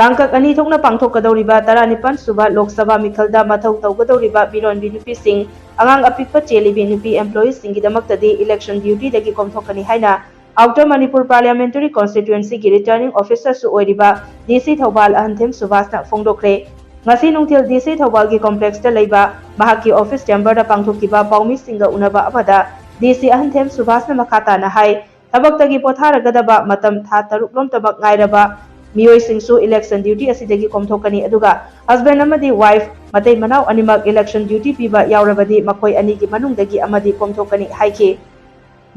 Tangkak ani thokna pangthokadoriba 19 suba Lok Sabha mikhalda mathau taugadoriba Mironbi nupi sing Angang Apikpa Chellibi nupi employees singidamakta election duty dagi Komthokani haina Outer Manipur Parliamentary Constituency gi returning officer su oiriba DC Thobal Ahanthem Subhasna Fongdokre ngasi nungthil DC Thobal gi complex ta leiba mahaki office chamber da pangthokiba paumi singa unaba abada DC Ahanthem Subhasna makata na hai Thabktagi Pothadouraba matam tha taruklom tabak ngairaba Mioi singsu election duty asidagi Komthokani aduga husband amadi wife matay manaw animak election duty piba yaurabadi makoi anigi manungdagi amadi Komthokani haiki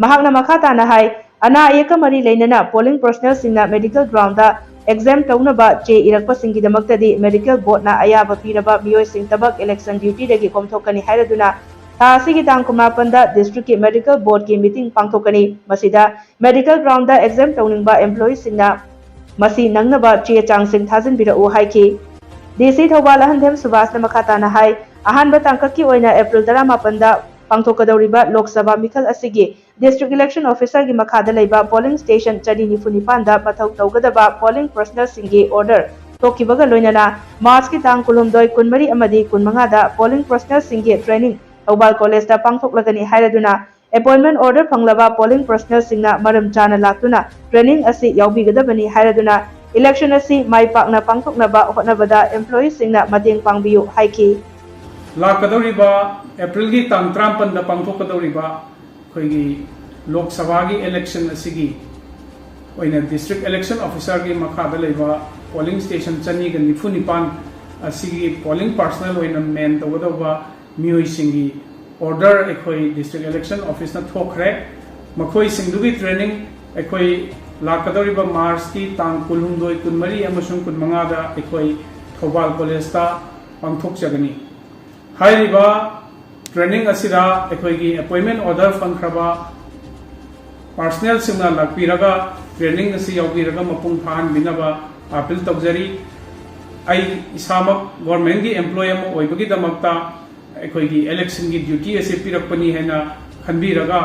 mahakna makata na hai ana ayeka mari leinana polling personnel singna medical ground da exam taunaba che irakpa singidamakta medical board na ayaba piraba mioi sing tabak election duty dagi Komthokani hairaduna tha asigi tang 18 district ki medical board ki meeting pangthokani masida medical ground da exam tauningba employee singna Masi nangnaba che changsing thazin bira u haiki DC Thobal Ahanthem Subhasna makata na hai ahanba tangkaki oina April 18 da pangthokadoriba Lok Sabha mikhal asigi district election officer gi makhada leiba polling station chani nifunipan da mathau taugadaba polling personnel singi order tokibaga loinana March ki tang kulumdoi kunmari amadi kunmanga da polling personnel singi training Thobal college da pangthoklagani hairaduna appointment order panglaba polling personnel singna maram chana laktuna training asi yaubigadabani hairaduna election asi mai pakna pangthoknaba hotnabada employees singna mateng pangbiu haiki lakadoriba April gi tang 13 da pangthokadoriba khoigi Lok Sabha gi election asigi oina district election officer gi makhada leiba polling station chani ga nifunipan asigi polling personnel oina men tawadawa mioi singi order ekoi district election office na thokre makoi singdugi training ekoi lakadoriba March ki tang kulhumdoi kunmari amasung kunmanga da ekoi Thobal college ta pangthok jagani hairiba training asira ekoi gi appointment order fangkraba personnel singna lakpiraga training asi yaubiraga mapung phan binaba appeal tawjari ai isamak government gi employee am oibagi damakta ekoi election gi duty ase pirakpani hena khanbiraga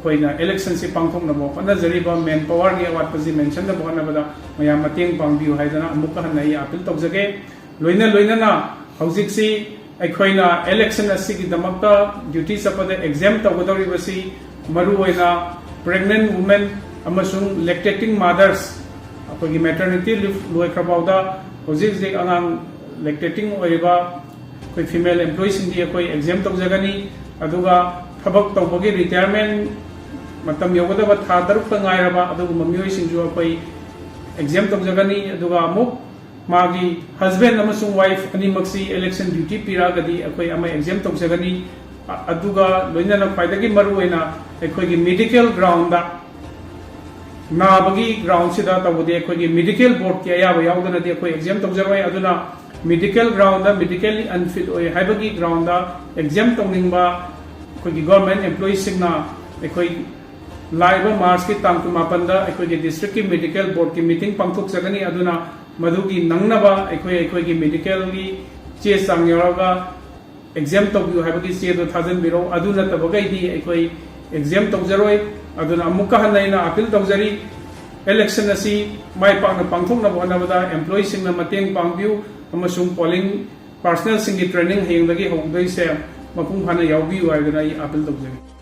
koina election se pangthokna bo na jariba main power gi awat paji mention da bhana bada maya mateng pangbiu haidana amuka hanai appeal tawjage loina na hojik si ekoina election ase gi damakta duty sapada exam tawgadori basi maru oina pregnant women amasung lactating mothers akogi maternity leave loi krabauda hojik je angang lactating oiba koi female employees indi koi exam tawjagani aduga thabak tawbagi retirement matam yogadaba tha daruk ngairaba aduga mamioi singju koi exam tawjagani aduga amuk magi husband amasung wife ani maksi election duty piragadi akoi ama exam tawjagani aduga loinana khaidagi maruena ekoi gi medical ground da nabagi ground sida tawde ekoi gi medical board ki ayaba yaudana de ekoi exam tawjaroi aduna medical ground da medically unfit oi haibagi ground da exam tawningba ekoi government employees singna ekoi laiba March ki tang 18 da ekoi district ki medical board ki meeting pangthok jagani aduna madugi nangnaba ekoi gi medical gi che sang yoraga exam tawbiu haibagi che do thousand biro aduna tabagai di ekoi exam tawjaroi aduna amuka hanaina appeal tawjari election asi mai pakna pangthokna bonabada employees singna mateng pangbiu amasung polling personnel singi training hengdagi hongdoi se mapung phana yaubi waidana appeal tawjari